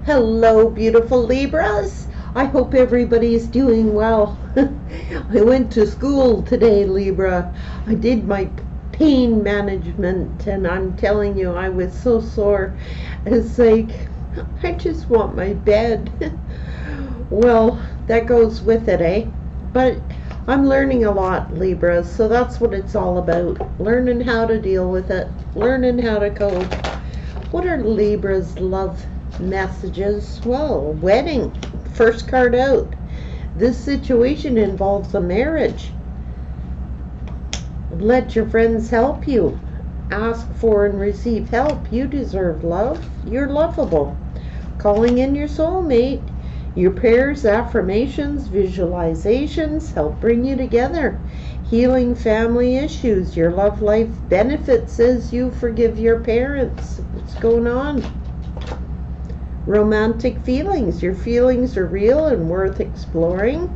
Hello, beautiful Libras. I hope everybody is doing well. I went to school today, Libra. I did my pain management, and I'm telling you, I was so sore. It's like, I just want my bed. Well, that goes with it, eh? But I'm learning a lot, Libra, so that's what it's all about. Learning how to deal with it, learning how to cope. What are Libra's love messages? Well, wedding, first card out. This situation involves a marriage. Let your friends help you. Ask for and receive help. You deserve love. You're lovable. Calling in your soulmate. Your prayers, affirmations, visualizations help bring you together. Healing family issues. Your love life benefits as you forgive your parents. What's going on? Romantic feelings. Your feelings are real and worth exploring.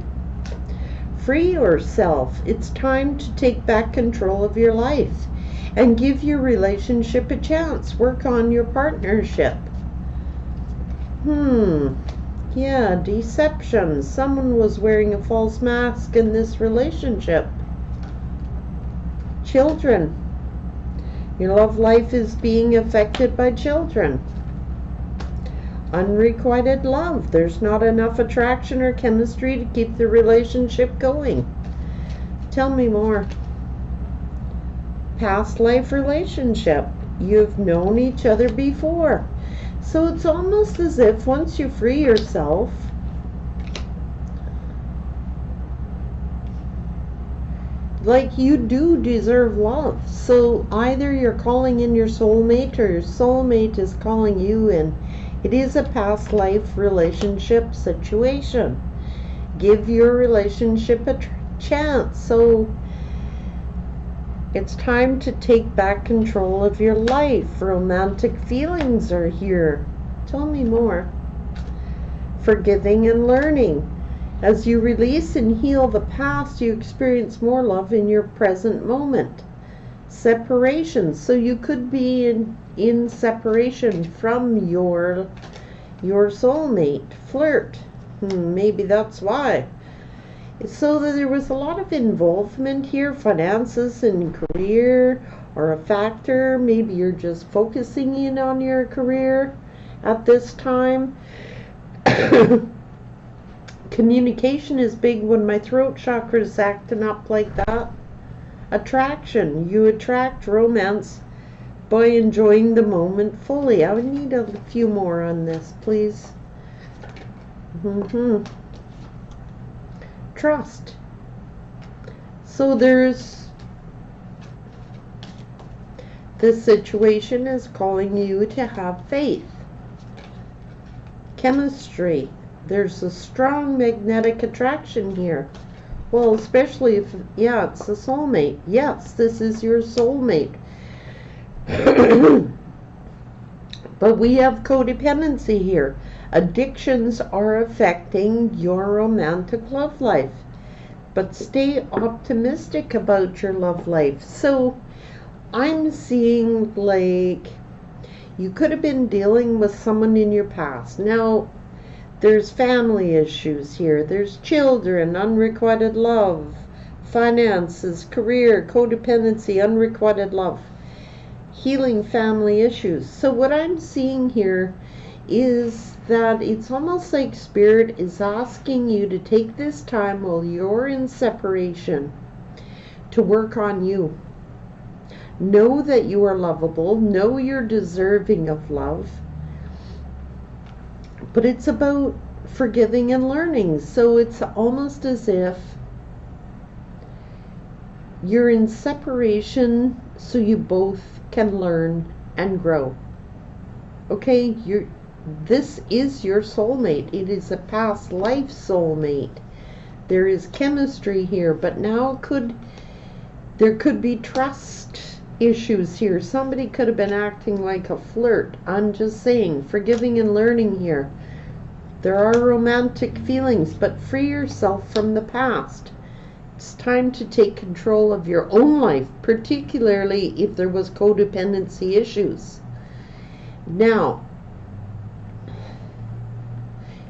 Free yourself. It's time to take back control of your life and give your relationship a chance. Work on your partnership. Yeah, deception. Someone was wearing a false mask in this relationship. Children. Your love life is being affected by children. Unrequited love. There's not enough attraction or chemistry to keep the relationship going. Tell me more. Past life relationship. You've known each other before. So it's almost as if once you free yourself, like you do deserve love. So either you're calling in your soulmate or your soulmate is calling you in. It is a past life relationship situation. Give your relationship a chance. So it's time to take back control of your life. Romantic feelings are here. Tell me more. Forgiving and learning. As you release and heal the past, you experience more love in your present moment. Separation. So you could be in separation from your soulmate. Flirt. Maybe that's why. So that there was a lot of involvement here, finances and career are a factor. Maybe you're just focusing in on your career at this time. Communication is big when my throat chakra is acting up like that. Attraction. You attract romance by enjoying the moment fully. I would need a few more on this, please. Trust. So this situation is calling you to have faith. Chemistry. There's a strong magnetic attraction here. Well, especially if, it's a soulmate. Yes, this is your soulmate. But we have codependency here. Addictions are affecting your romantic love life. But stay optimistic about your love life. So I'm seeing like you could have been dealing with someone in your past. Now, there's family issues here. There's children, unrequited love, finances, career, codependency, unrequited love. Healing family issues. So what I'm seeing here is that it's almost like Spirit is asking you to take this time while you're in separation to work on you. Know that you are lovable. Know you're deserving of love. But it's about forgiving and learning. So it's almost as if you're in separation so you both can learn and grow. Okay, this is your soulmate. It is a past life soulmate. There is chemistry here, but now there could be trust issues here. Somebody could have been acting like a flirt. I'm just saying, forgiving and learning here. There are romantic feelings, but free yourself from the past. It's time to take control of your own life, particularly if there was codependency issues. Now,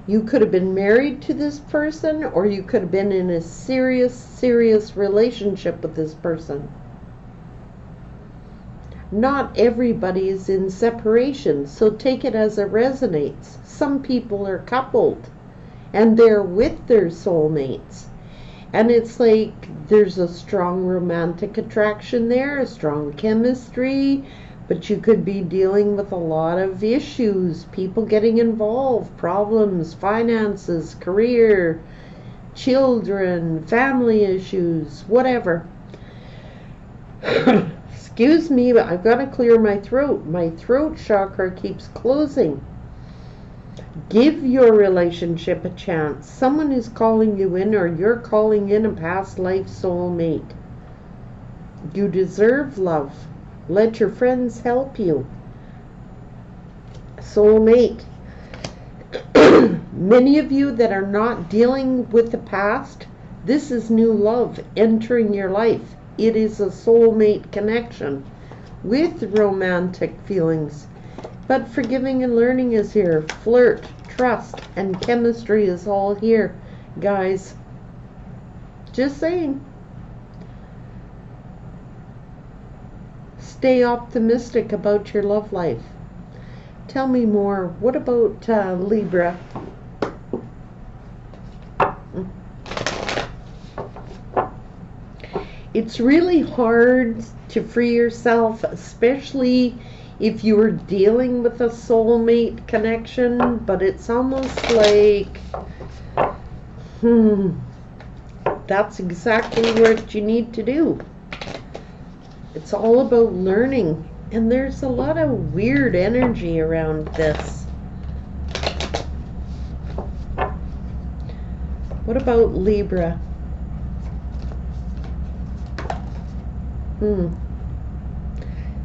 You could have been married to this person, or you could have been in a serious, serious relationship with this person. Not everybody is in separation, so take it as it resonates. Some people are coupled and they're with their soulmates. And it's like there's a strong romantic attraction there, a strong chemistry, but you could be dealing with a lot of issues, people getting involved, problems, finances, career, children, family issues, whatever. Excuse me, but I've got to clear my throat. My throat chakra keeps closing. Give your relationship a chance. Someone is calling you in, or you're calling in a past life soulmate. You deserve love. Let your friends help you. Soulmate. Many of you that are not dealing with the past, this is new love entering your life. It is a soulmate connection with romantic feelings. But forgiving and learning is here. Flirt, trust, and chemistry is all here, guys. Just saying. Stay optimistic about your love life. Tell me more. What about Libra? It's really hard to free yourself, especially if you were dealing with a soulmate connection, but it's almost like, that's exactly what you need to do. It's all about learning, and there's a lot of weird energy around this. What about Libra?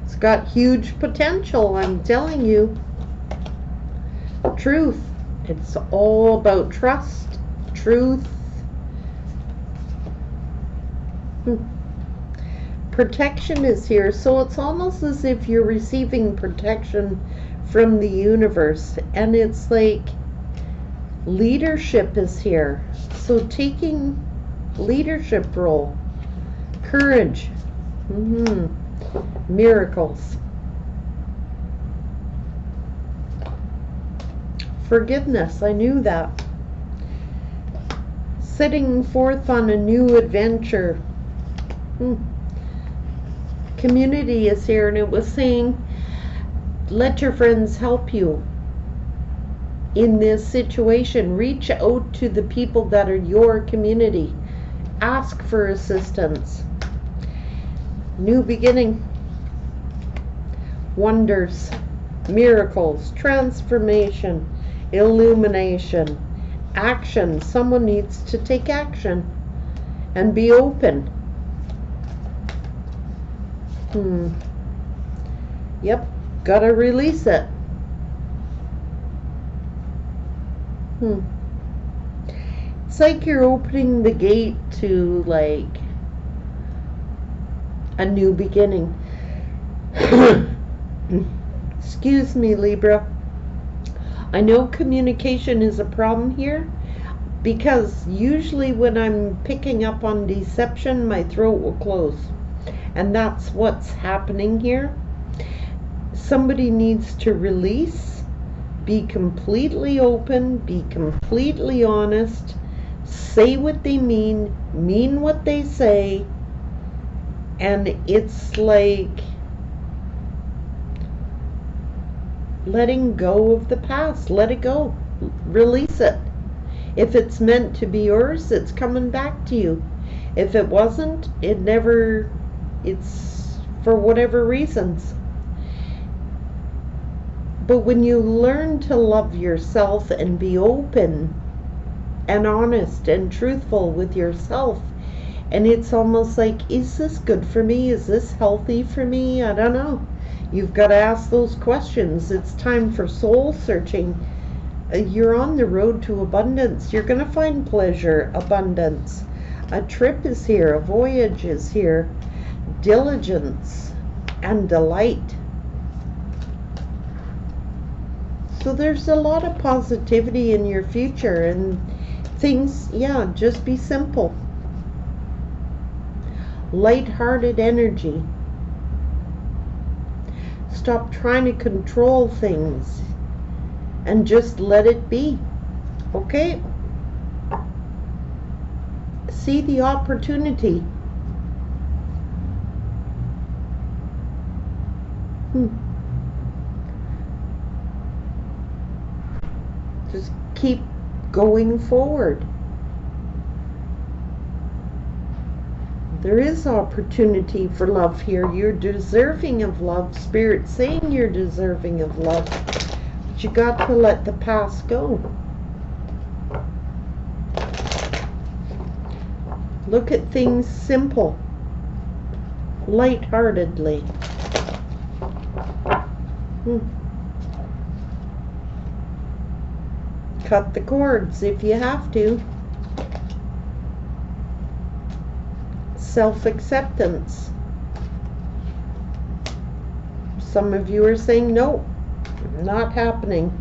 It's got huge potential, I'm telling you. Truth. It's all about trust, truth. Protection is here, so it's almost as if you're receiving protection from the universe, and it's like leadership is here. So taking leadership role, courage, miracles, forgiveness. I knew that. Setting forth on a new adventure. Community is here, and it was saying, let your friends help you in this situation. Reach out to the people that are your community. Ask for assistance. New beginning. Wonders, miracles, transformation, illumination, action. Someone needs to take action and be open. Yep, gotta release it. It's like you're opening the gate to like a new beginning. Excuse me, Libra. I know communication is a problem here, because usually when I'm picking up on deception, my throat will close. And that's what's happening here. Somebody needs to release, be completely open, be completely honest, say what they mean what they say, and it's like letting go of the past. Let it go. Release it. If it's meant to be yours, it's coming back to you. If it wasn't, it's for whatever reasons. But when you learn to love yourself and be open and honest and truthful with yourself, and it's almost like, is this good for me? Is this healthy for me? I don't know. You've got to ask those questions. It's time for soul searching. You're on the road to abundance. You're going to find pleasure, abundance. A trip is here. A voyage is here. Diligence and delight. So there's a lot of positivity in your future, and things, yeah, just be simple. Light-hearted energy. Stop trying to control things and just let it be. Okay? See the opportunity. Just keep going forward. There is opportunity for love here. You're deserving of love. Spirit's saying you're deserving of love. But you got to let the past go. Look at things simple, lightheartedly. Cut the cords if you have to. Self-acceptance. Some of you are saying, no, not happening.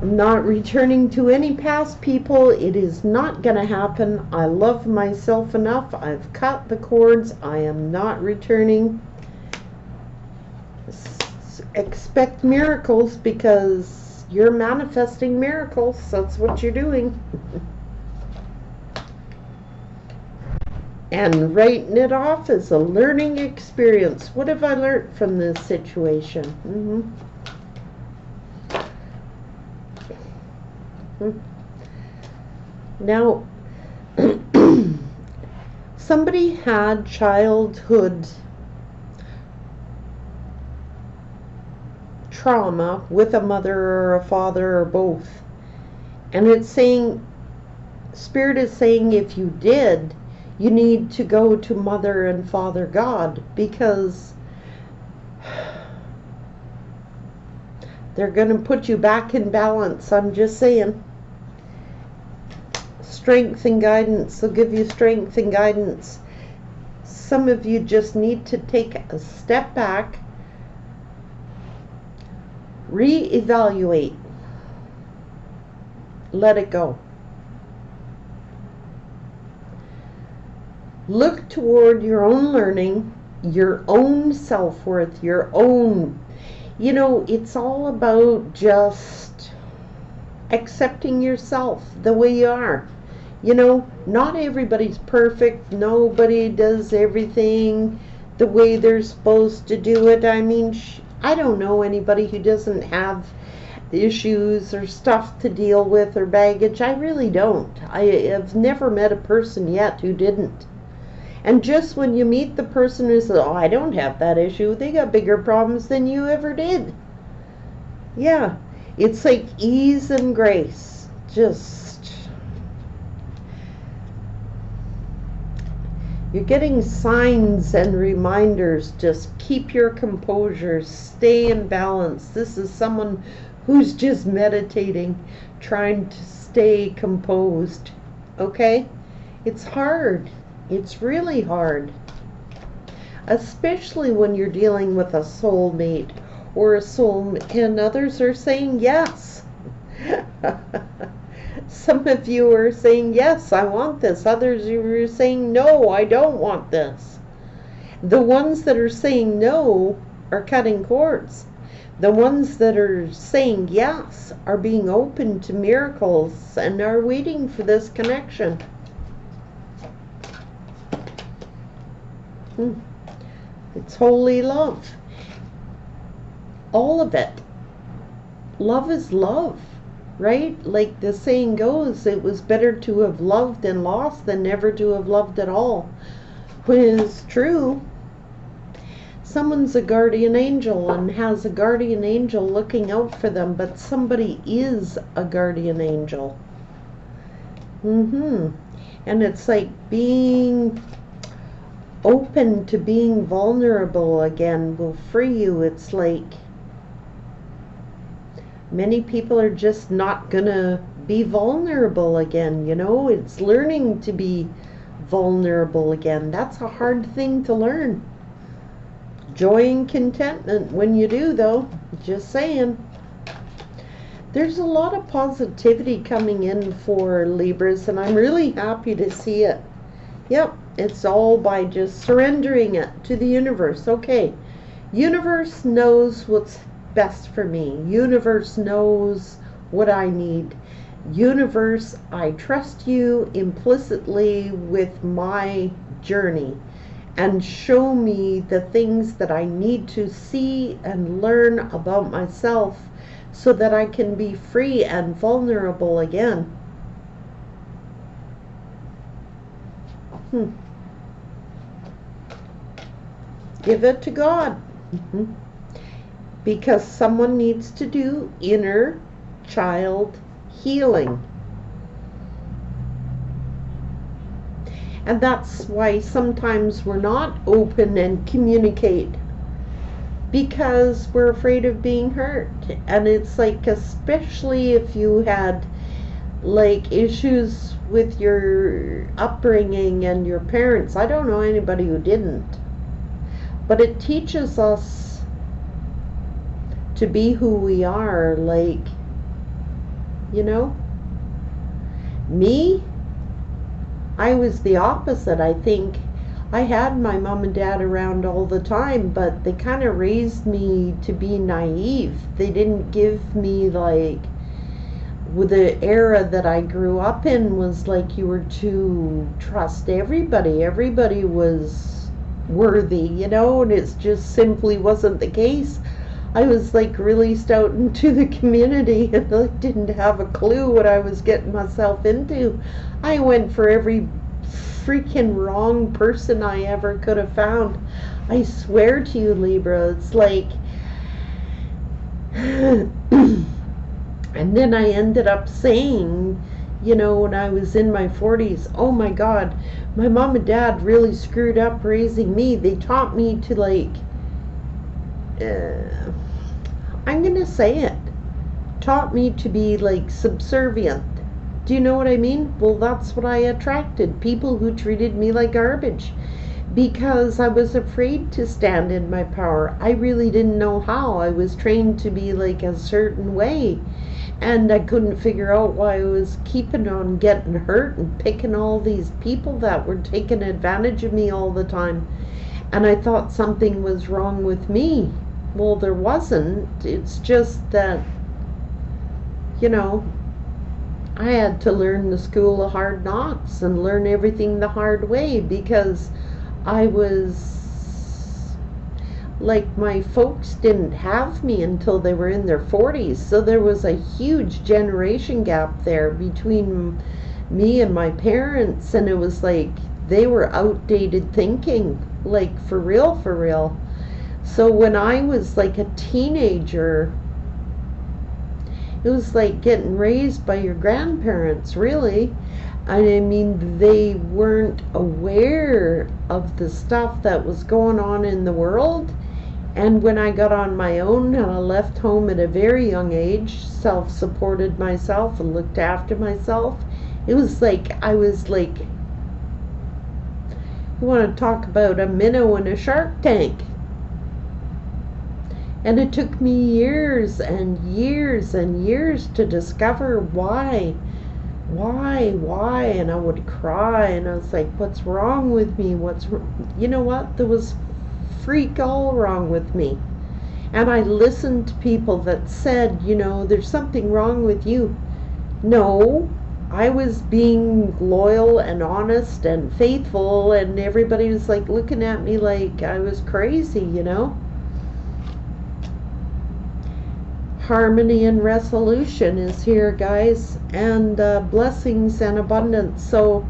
I'm not returning to any past people. It is not going to happen. I love myself enough. I've cut the cords. I am not returning. Expect miracles, because you're manifesting miracles. That's what you're doing. And writing it off as a learning experience. What have I learned from this situation? Now, somebody had childhood trauma with a mother or a father or both. And it's saying, Spirit is saying, if you did, you need to go to Mother and Father God, because they're going to put you back in balance. I'm just saying. Strength and guidance. They'll give you strength and guidance. Some of you just need to take a step back, reevaluate, let it go. Look toward your own learning, your own self-worth, your own, it's all about just accepting yourself the way you are. Not everybody's perfect. Nobody does everything the way they're supposed to do it. I mean, I don't know anybody who doesn't have issues or stuff to deal with or baggage. I really don't. I have never met a person yet who didn't. And just when you meet the person who says, oh, I don't have that issue, they got bigger problems than you ever did. Yeah, it's like ease and grace. You're getting signs and reminders. Just keep your composure. Stay in balance. This is someone who's just meditating, trying to stay composed. Okay? It's hard. It's really hard. Especially when you're dealing with a soulmate or a soulmate, and others are saying yes. Some of you are saying, yes, I want this. Others are saying, no, I don't want this. The ones that are saying no are cutting cords. The ones that are saying yes are being open to miracles and are waiting for this connection. It's holy love. All of it. Love is love, right? Like the saying goes, it was better to have loved and lost than never to have loved at all. When it's true. Someone's a guardian angel and has a guardian angel looking out for them, but somebody is a guardian angel. And it's like being open to being vulnerable again will free you. It's like many people are just not gonna be vulnerable again, it's learning to be vulnerable again. That's a hard thing to learn. Joy and contentment when you do, though. Just saying. There's a lot of positivity coming in for Libras, and I'm really happy to see it. Yep, it's all by just surrendering it to the universe. Okay, universe knows what's best for me. Universe knows what I need. Universe, I trust you implicitly with my journey, and show me the things that I need to see and learn about myself so that I can be free and vulnerable again. Give it to God. Because someone needs to do inner child healing. And that's why sometimes we're not open and communicate, because we're afraid of being hurt. And it's like, especially if you had like issues with your upbringing and your parents. I don't know anybody who didn't, but it teaches us to be who we are. Like, you know, me, I was the opposite. I think I had my mom and dad around all the time, but they kind of raised me to be naive. They didn't give me, like, with the era that I grew up in was like you were to trust everybody. Everybody was worthy, you know, and it just simply wasn't the case. I was like released out into the community and like didn't have a clue what I was getting myself into. I went for every freaking wrong person I ever could have found. I swear to you, Libra, it's like and then I ended up saying, you know, when I was in my 40s, oh my God, my mom and dad really screwed up raising me. They taught me to, like, I'm gonna say it, taught me to be like subservient. Do you know what I mean? Well, that's what I attracted, people who treated me like garbage, because I was afraid to stand in my power. I really didn't know how. I was trained to be like a certain way, and I couldn't figure out why I was keeping on getting hurt and picking all these people that were taking advantage of me all the time. And I thought something was wrong with me. Well, there wasn't. It's just that, you know, I had to learn the school of hard knocks and learn everything the hard way, because I was like, my folks didn't have me until they were in their 40s, so there was a huge generation gap there between me and my parents, and it was like they were outdated thinking, like for real, for real. So when I was like a teenager, it was like getting raised by your grandparents, really. I mean, they weren't aware of the stuff that was going on in the world. And when I got on my own and I left home at a very young age, self-supported myself and looked after myself, it was like I was like, you want to talk about a minnow in a shark tank. And it took me years and years and years to discover why, and I would cry, and I was like, what's wrong with me? You know what? There was freak all wrong with me. And I listened to people that said, you know, there's something wrong with you. No, I was being loyal and honest and faithful, and everybody was like looking at me like I was crazy, you know. Harmony and resolution is here, guys, and blessings and abundance. So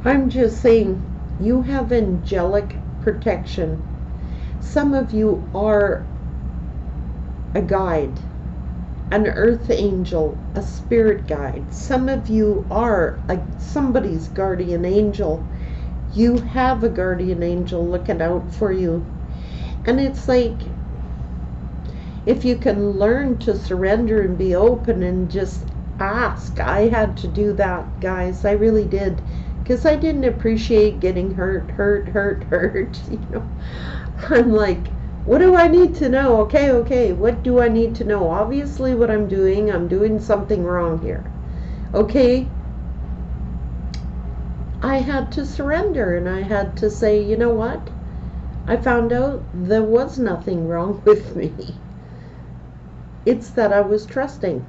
I'm just saying, you have angelic protection. Some of you are a guide, an earth angel, a spirit guide. Some of you are somebody's guardian angel. You have a guardian angel looking out for you. And it's like, if you can learn to surrender and be open and just ask. I had to do that, guys. I really did, because I didn't appreciate getting hurt. You know, I'm like, What do I need to know? Okay, what do I need to know? Obviously what I'm doing something wrong here. Okay, I had to surrender, and I had to say, you know what? I found out there was nothing wrong with me. It's that I was trusting.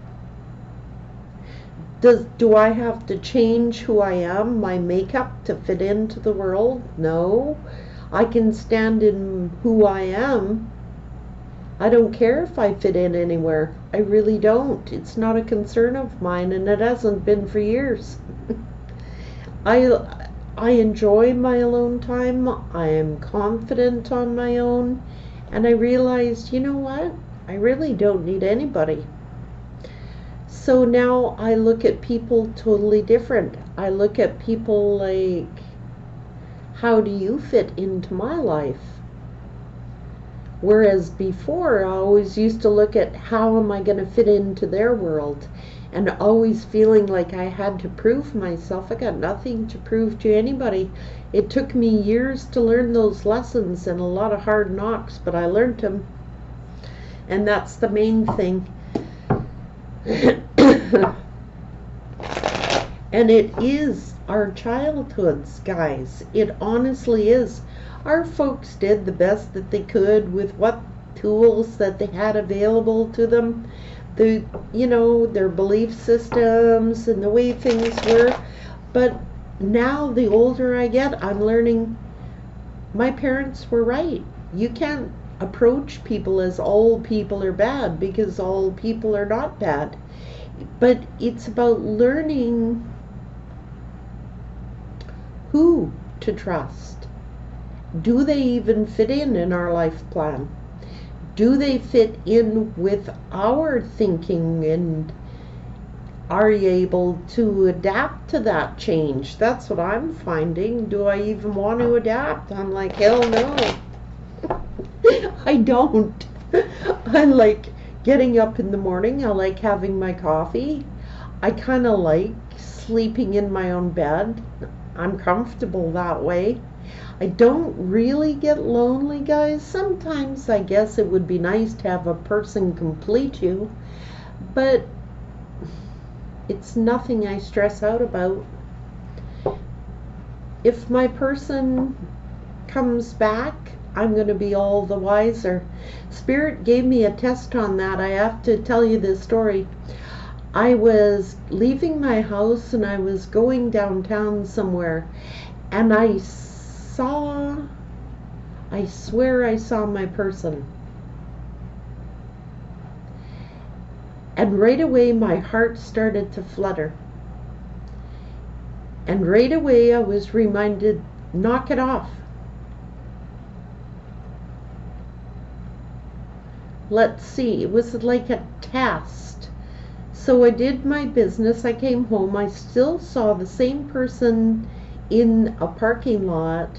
Do I have to change who I am, my makeup, to fit into the world? No. I can stand in who I am. I don't care if I fit in anywhere. I really don't. It's not a concern of mine, and it hasn't been for years. I enjoy my alone time. I am confident on my own, and I realized, you know what? I really don't need anybody. So now I look at people totally different. I look at people like, how do you fit into my life? Whereas before, I always used to look at how am I going to fit into their world, and always feeling like I had to prove myself. I got nothing to prove to anybody. It took me years to learn those lessons and a lot of hard knocks, but I learned them. And that's the main thing. And it is our childhoods, guys. It honestly is. Our folks did the best that they could with what tools that they had available to them. Their belief systems and the way things were. But now, the older I get, I'm learning my parents were right. You can't approach people as all people are bad, because all people are not bad. But it's about learning who to trust. Do they even fit in our life plan? Do they fit in with our thinking, and are you able to adapt to that change? That's what I'm finding. Do I even want to adapt? I'm like, hell no. I don't. I like getting up in the morning. I like having my coffee. I kind of like sleeping in my own bed. I'm comfortable that way. I don't really get lonely, guys. Sometimes I guess it would be nice to have a person complete you, but it's nothing I stress out about. If my person comes back, I'm going to be all the wiser. Spirit gave me a test on that. I have to tell you this story. I was leaving my house and I was going downtown somewhere, and I swear I saw my person. And right away my heart started to flutter. And right away I was reminded, knock it off. Let's see, it was like a test. So I did my business, I came home, I still saw the same person in a parking lot,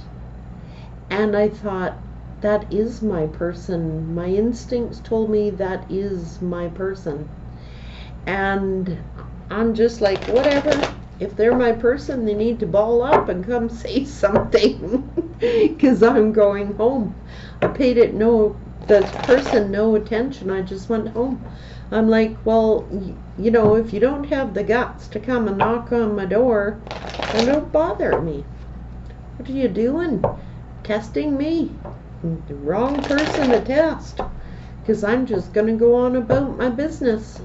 and I thought, that is my person. My instincts told me that is my person. And I'm just like, whatever. If they're my person, they need to ball up and come say something, because I'm going home. I paid the person no attention. I just went home. I'm like, well, if you don't have the guts to come and knock on my door, then don't bother me. What are you doing? Testing me? The wrong person to test, because I'm just going to go on about my business.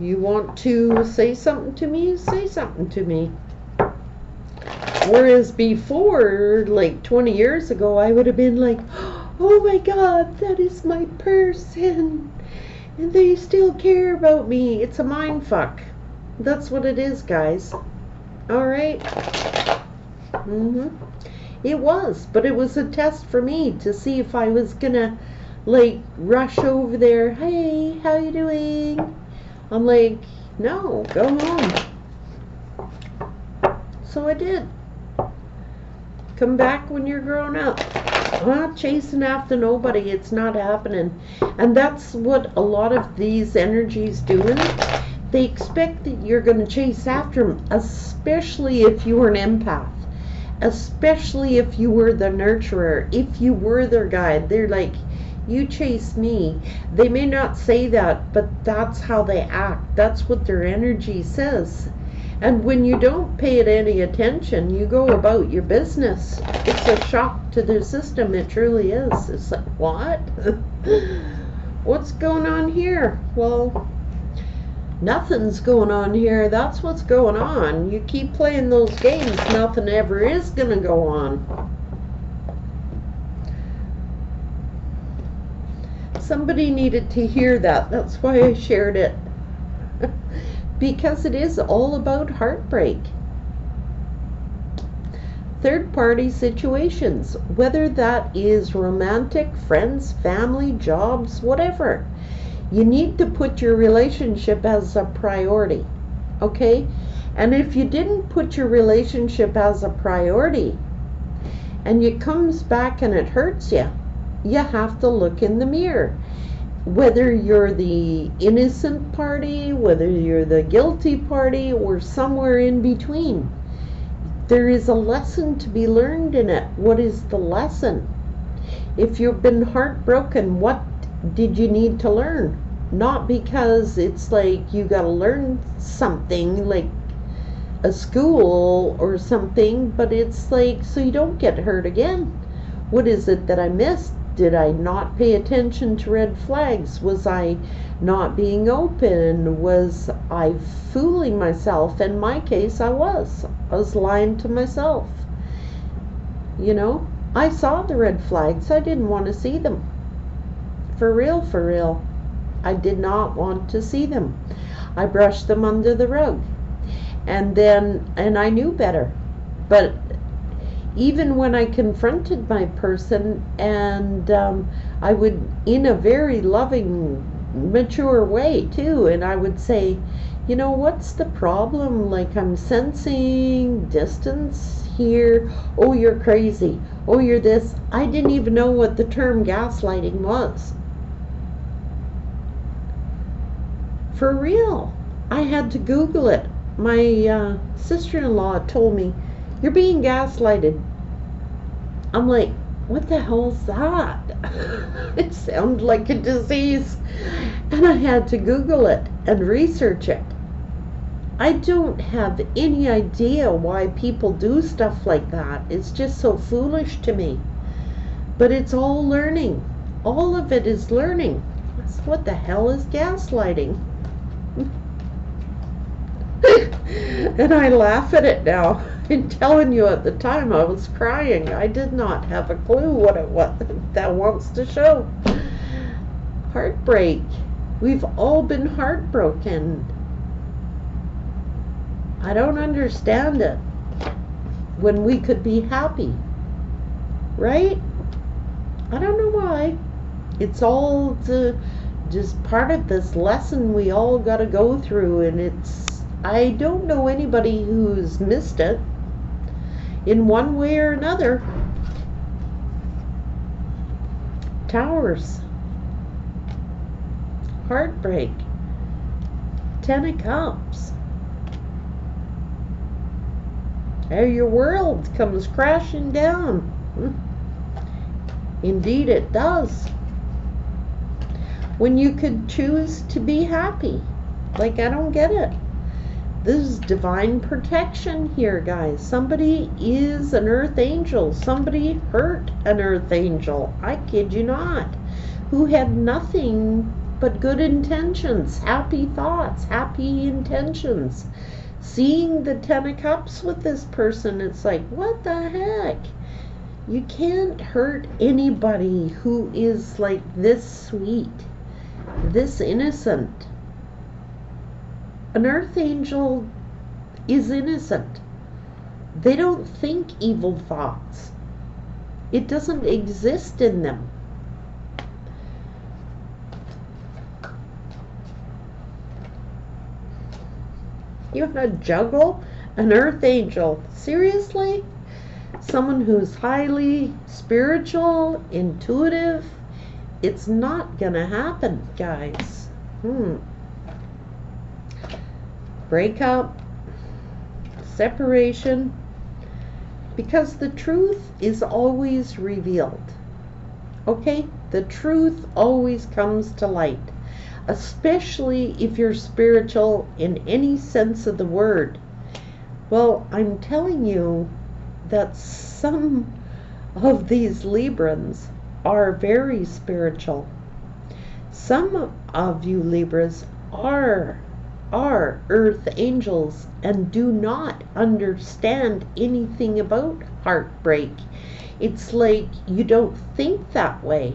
You want to say something to me? Say something to me. Whereas before, like 20 years ago, I would have been like, oh my God, that is my person, and they still care about me. It's a mind fuck. That's what it is, guys. Alright? It was, but it was a test for me to see if I was gonna rush over there. Hey, how you doing? I'm like, no, go home. So I did. Come back when you're grown up. I'm not chasing after nobody. It's not happening. And that's what a lot of these energies doing. They expect that you're going to chase after them, especially if you're an empath. especially if you were the nurturer, if you were their guide. They're like, you chase me. They may not say that, but that's how they act. That's what their energy says. And when you don't pay it any attention, you go about your business. It's a shock to their system. It truly is. It's like, what? What's going on here? Well, nothing's going on here. That's what's going on. You keep playing those games, nothing ever is going to go on. Somebody needed to hear that. That's why I shared it. Because it is all about heartbreak. Third-party situations, whether that is romantic, friends, family, jobs, whatever. You need to put your relationship as a priority, okay? And if you didn't put your relationship as a priority, and it comes back and it hurts you, you have to look in the mirror. Whether you're the innocent party, whether you're the guilty party, or somewhere in between, there is a lesson to be learned in it. What is the lesson? If you've been heartbroken, what did you need to learn? Not because it's like you got to learn something like a school or something, but it's like so you don't get hurt again. What is it that I missed? Did I not pay attention to red flags? Was I not being open? Was I fooling myself? In my case, I was lying to myself. You know, I saw the red flags. I didn't want to see them. For real, for real. I did not want to see them. I brushed them under the rug. And I knew better. But even when I confronted my person, and I would, in a very loving, mature way too, and I would say, you know, what's the problem? Like, I'm sensing distance here. Oh, you're crazy. Oh, you're this. I didn't even know what the term gaslighting was. For real. I had to Google it. My sister-in-law told me, you're being gaslighted. I'm like, what the hell's that? It sounded like a disease. And I had to Google it and research it. I don't have any idea why people do stuff like that. It's just so foolish to me. But it's all learning. All of it is learning. What the hell is gaslighting? And I laugh at it now. I'm telling you, at the time I was crying. I did not have a clue what it was that wants to show. Heartbreak. We've all been heartbroken. I don't understand it. When we could be happy. Right? I don't know why. It's all just part of this lesson we all got to go through, and I don't know anybody who's missed it in one way or another. Towers. Heartbreak. 10 of Cups. Your world comes crashing down. Indeed it does. When you could choose to be happy. Like, I don't get it. This is divine protection here, guys. Somebody is an earth angel. Somebody hurt an earth angel. I kid you not. Who had nothing but good intentions, happy thoughts, happy intentions. Seeing the 10 of Cups with this person, it's like, what the heck? You can't hurt anybody who is like this sweet, this innocent. An earth angel is innocent. They don't think evil thoughts. It doesn't exist in them. You want to juggle an earth angel? Seriously? Someone who's highly spiritual, intuitive? It's not gonna happen, guys. Breakup, separation, Because the truth is always revealed. Okay? The truth always comes to light. Especially if you're spiritual in any sense of the word. Well, I'm telling you that some of these Librans are very spiritual. Some of you Libras are earth angels and do not understand anything about heartbreak. It's like you don't think that way.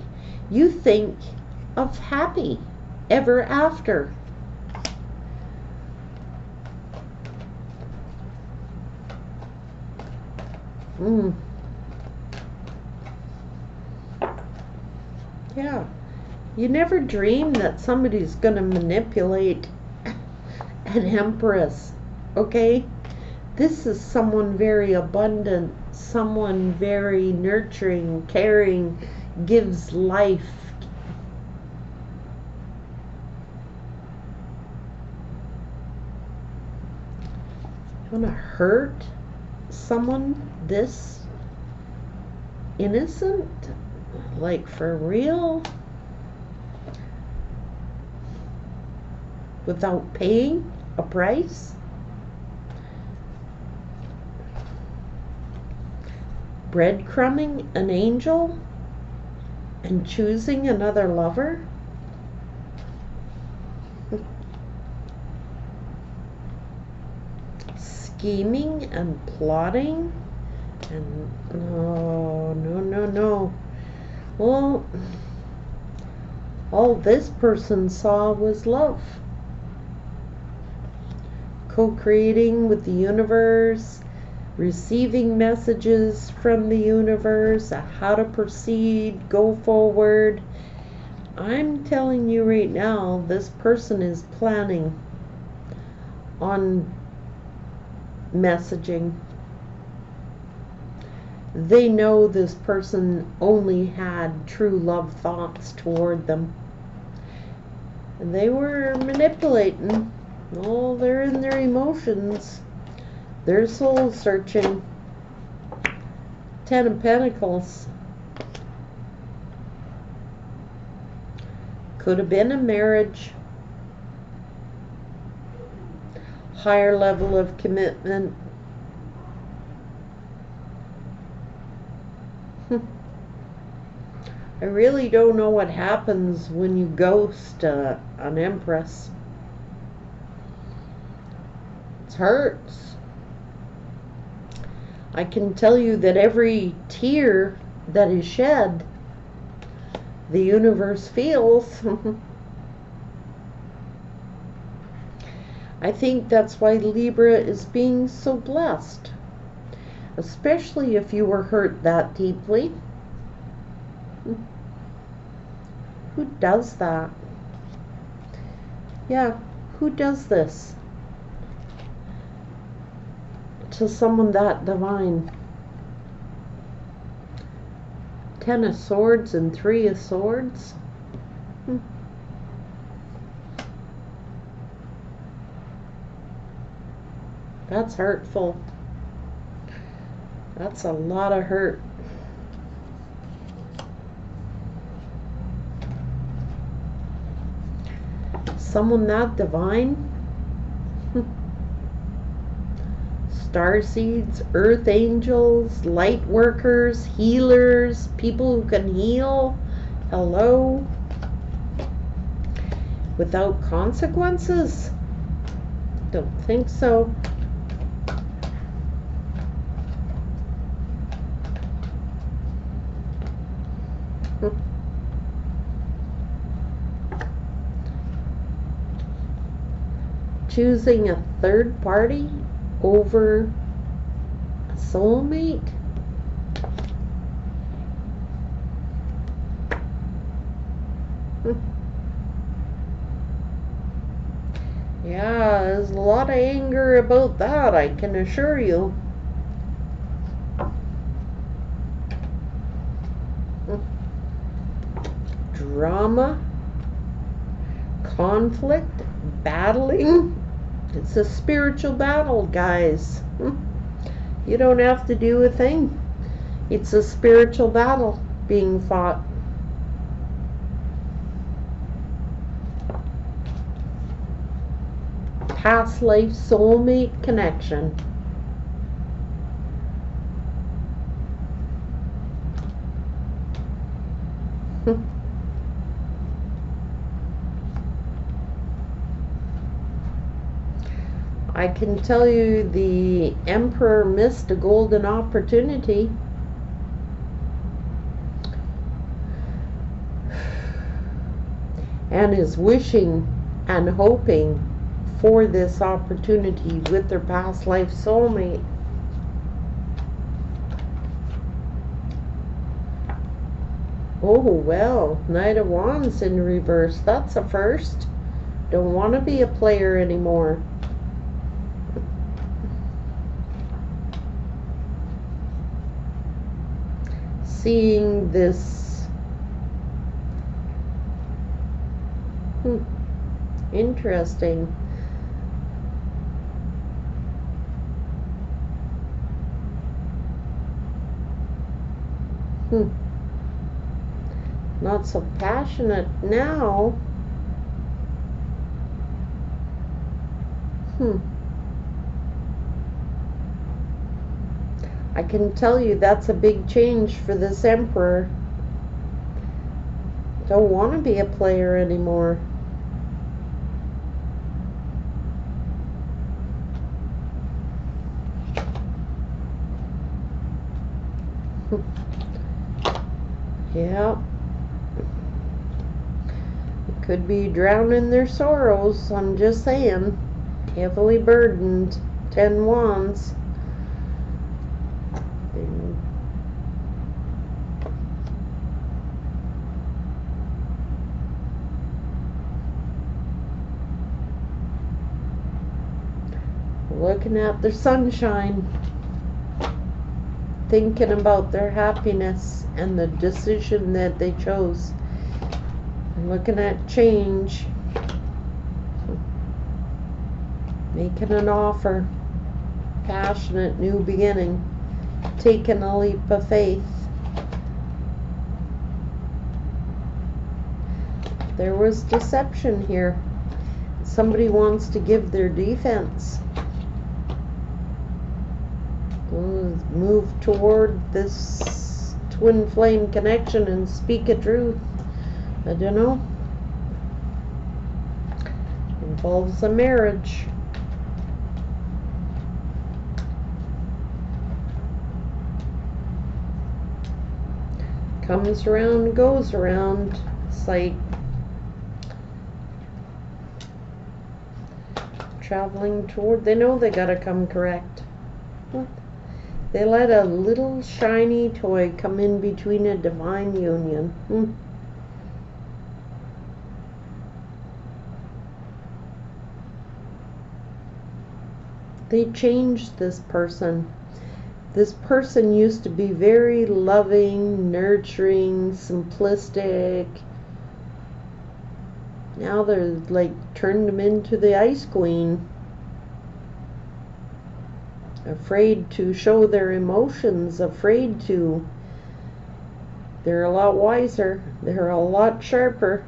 You think of happy ever after. Yeah. You never dream that somebody's going to manipulate an empress, okay? This is someone very abundant, someone very nurturing, caring, gives life. You want to hurt someone this innocent? Like for real? Without paying a price? Breadcrumbing an angel and choosing another lover? Scheming and plotting? And no. Well, all this person saw was love. Co-creating with the universe, receiving messages from the universe, how to proceed, go forward. I'm telling you right now, this person is planning on messaging. They know this person only had true love thoughts toward them. And they were manipulating. Oh, they're in their emotions. They're soul searching. 10 of Pentacles. Could have been a marriage. Higher level of commitment. I really don't know what happens when you ghost an empress. It hurts. I can tell you that every tear that is shed, the universe feels. I think that's why Libra is being so blessed. Especially if you were hurt that deeply. Who does that? Yeah, who does this to someone that divine? 10 of Swords and 3 of Swords. That's hurtful. That's a lot of hurt. Someone that divine. Starseeds, earth angels, light workers, healers, people who can heal. Hello. Without consequences? Don't think so. Choosing a third party over a soulmate? Yeah, there's a lot of anger about that, I can assure you. Drama, conflict, battling. It's a spiritual battle, guys. You don't have to do a thing. It's a spiritual battle being fought. Past life soulmate connection. I can tell you the Emperor missed a golden opportunity. And is wishing and hoping for this opportunity with their past life soulmate. Oh, well, Knight of Wands in reverse. That's a first. Don't want to be a player anymore. Seeing this interesting. Not so passionate now. I can tell you that's a big change for this Emperor. Don't want to be a player anymore. Yeah. It could be drowning their sorrows, I'm just saying. Heavily burdened. 10 Wands. Looking at their sunshine, thinking about their happiness and the decision that they chose, and looking at change, making an offer, passionate new beginning, taking a leap of faith. There was deception here. Somebody wants to give their defense. Move toward this twin flame connection and speak a truth. I don't know. Involves a marriage. Comes around, goes around. It's like traveling toward, they know they gotta come correct. They let a little shiny toy come in between a divine union. They changed this person. This person used to be very loving, nurturing, simplistic. Now they're like turned them into the Ice Queen. Afraid to show their emotions, afraid to. They're a lot wiser. They're a lot sharper.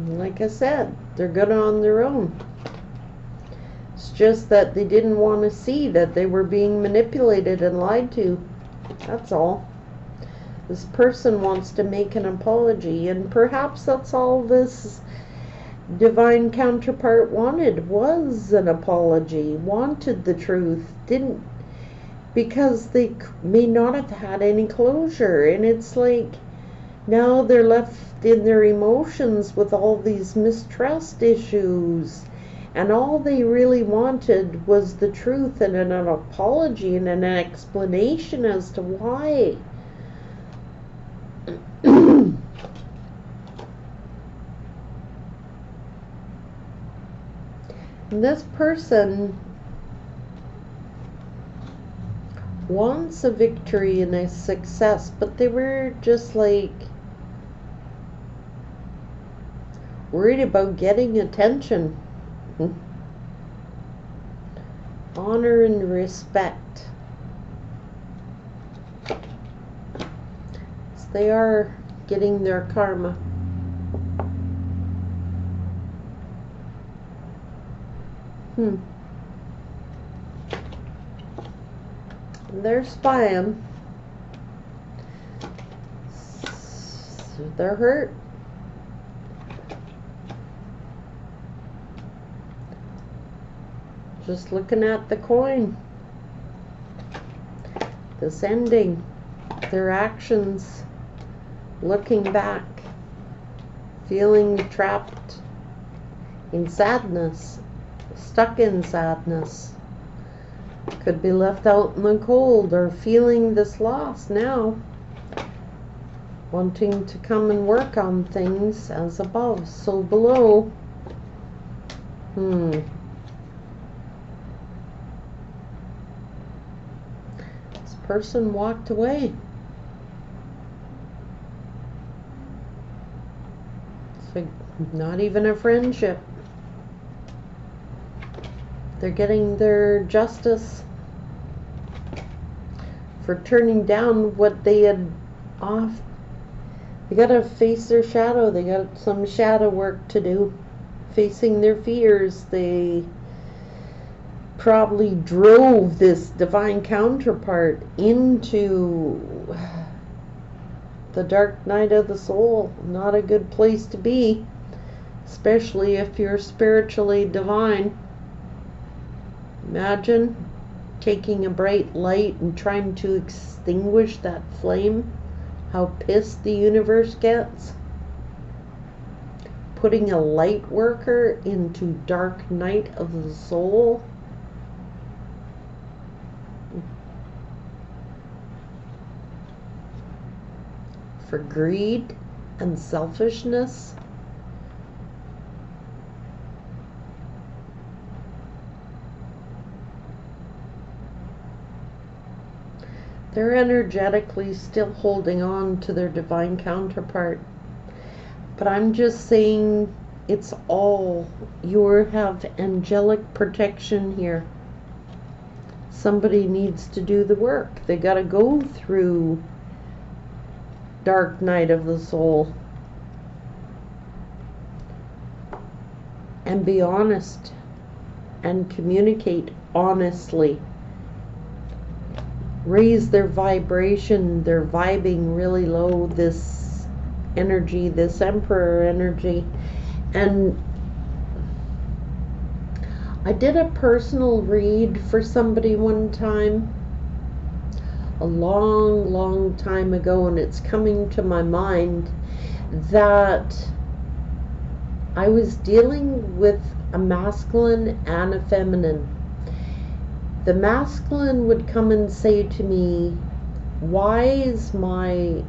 Like I said, they're good on their own. It's just that they didn't want to see that they were being manipulated and lied to. That's all. This person wants to make an apology, and perhaps that's all this divine counterpart wanted, was an apology, wanted the truth, didn't, because they may not have had any closure. And it's like now they're left in their emotions with all these mistrust issues, and all they really wanted was the truth and an apology and an explanation as to why. And this person wants a victory and a success, but they were just like worried about getting attention, honor and respect. So they are getting their karma. They're spying. They're hurt. Just looking at the coin. This ending. Their actions. Looking back. Feeling trapped in sadness. Stuck in sadness. Could be left out in the cold or feeling this loss now. Wanting to come and work on things as above, so below. This person walked away. It's like not even a friendship. They're getting their justice for turning down what they had off. They gotta face their shadow. They got some shadow work to do. Facing their fears. They probably drove this divine counterpart into the dark night of the soul. Not a good place to be, especially if you're spiritually divine. Imagine taking a bright light and trying to extinguish that flame. How pissed the universe gets. Putting a light worker into dark night of the soul. For greed and selfishness. They're energetically still holding on to their divine counterpart. But I'm just saying it's all, you have angelic protection here. Somebody needs to do the work. They got to go through dark night of the soul and be honest and communicate honestly. Raise their vibration. They're vibing really low, this energy, this emperor energy. And I did a personal read for somebody one time, a long time ago, and it's coming to my mind that I was dealing with a masculine and a feminine. The masculine would come and say to me, why is my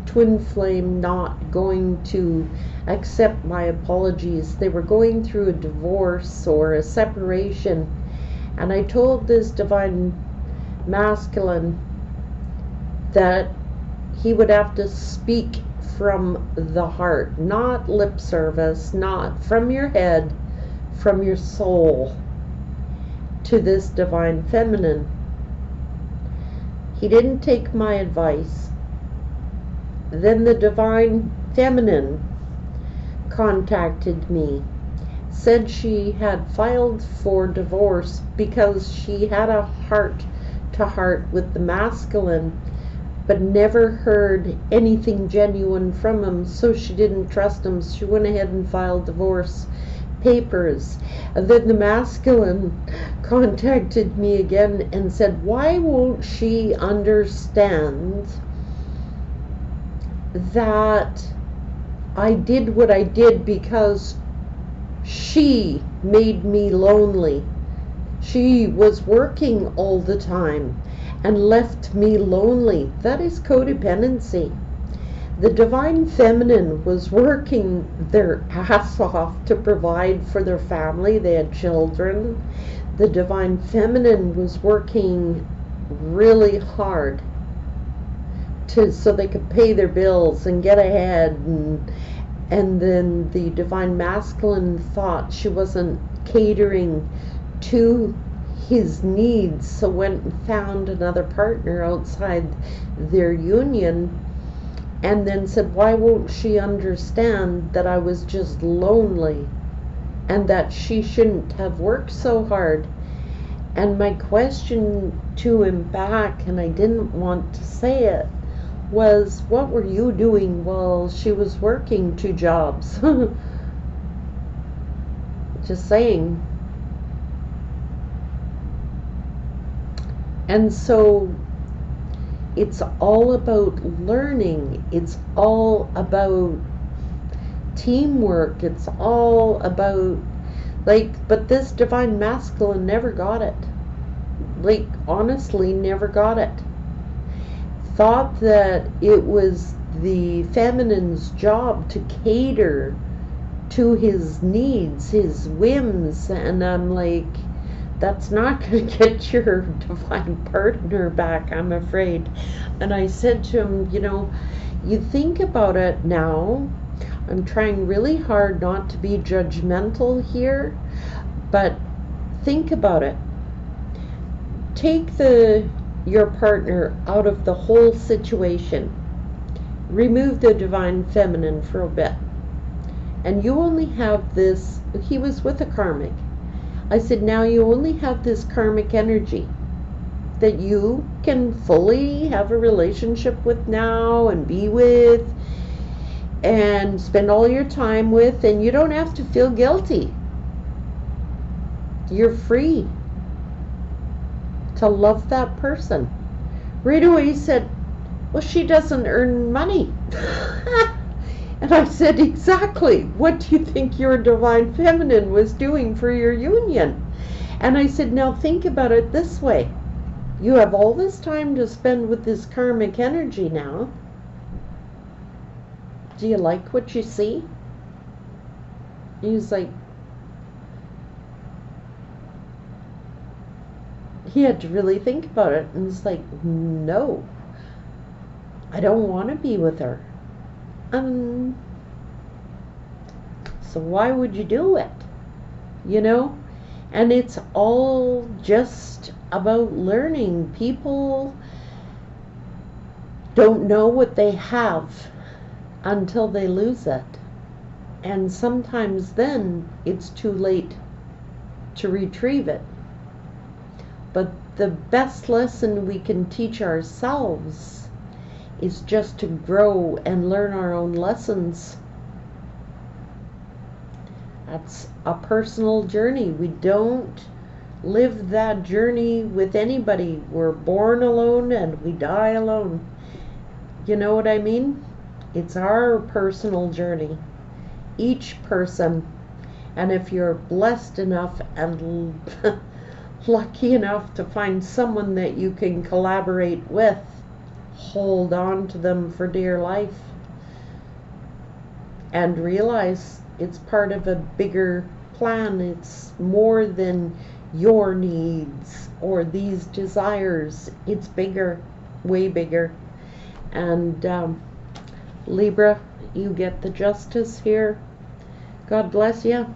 twin flame not going to accept my apologies? They were going through a divorce or a separation, and I told this divine masculine that he would have to speak from the heart, not lip service, not from your head, from your soul, to this divine feminine. He didn't take my advice. Then the divine feminine contacted me, said she had filed for divorce because she had a heart-to-heart with the masculine, but never heard anything genuine from him, so she didn't trust him. She went ahead and filed divorce papers. And then the masculine contacted me again and said, why won't she understand that I did what I did because she made me lonely. She was working all the time and left me lonely. That is codependency. The divine feminine was working their ass off to provide for their family. They had children. The divine feminine was working really hard so they could pay their bills and get ahead And then the divine masculine thought she wasn't catering to his needs, so went and found another partner outside their union, and then said, why won't she understand that I was just lonely and that she shouldn't have worked so hard? And my question to him back, and I didn't want to say it, was, what were you doing while she was working 2 jobs? Just saying. And so it's all about learning. It's all about teamwork. It's all about, like, but this divine masculine never got it. Like, honestly, never got it. Thought that it was the feminine's job to cater to his needs, his whims, and I'm like, that's not going to get your divine partner back, I'm afraid. And I said to him, you know, you think about it now, I'm trying really hard not to be judgmental here, but think about it. Take your partner out of the whole situation. Remove the divine feminine for a bit. And you only have this, he was with a karmic. I said, now you only have this karmic energy that you can fully have a relationship with now and be with and spend all your time with, and you don't have to feel guilty. You're free to love that person. Right away he said, well, she doesn't earn money. And I said, exactly. What do you think your divine feminine was doing for your union? And I said, now think about it this way. You have all this time to spend with this karmic energy now. Do you like what you see? He was like, he had to really think about it, and it's like, no, I don't want to be with her. So why would you do it? You know? And it's all just about learning. People don't know what they have until they lose it. And sometimes then it's too late to retrieve it. But the best lesson we can teach ourselves is just to grow and learn our own lessons. That's a personal journey. We don't live that journey with anybody. We're born alone and we die alone. You know what I mean? It's our personal journey. Each person. And if you're blessed enough and lucky enough to find someone that you can collaborate with, hold on to them for dear life and realize it's part of a bigger plan. It's more than your needs or these desires. It's bigger, way bigger. And Libra, you get the justice here. God bless you.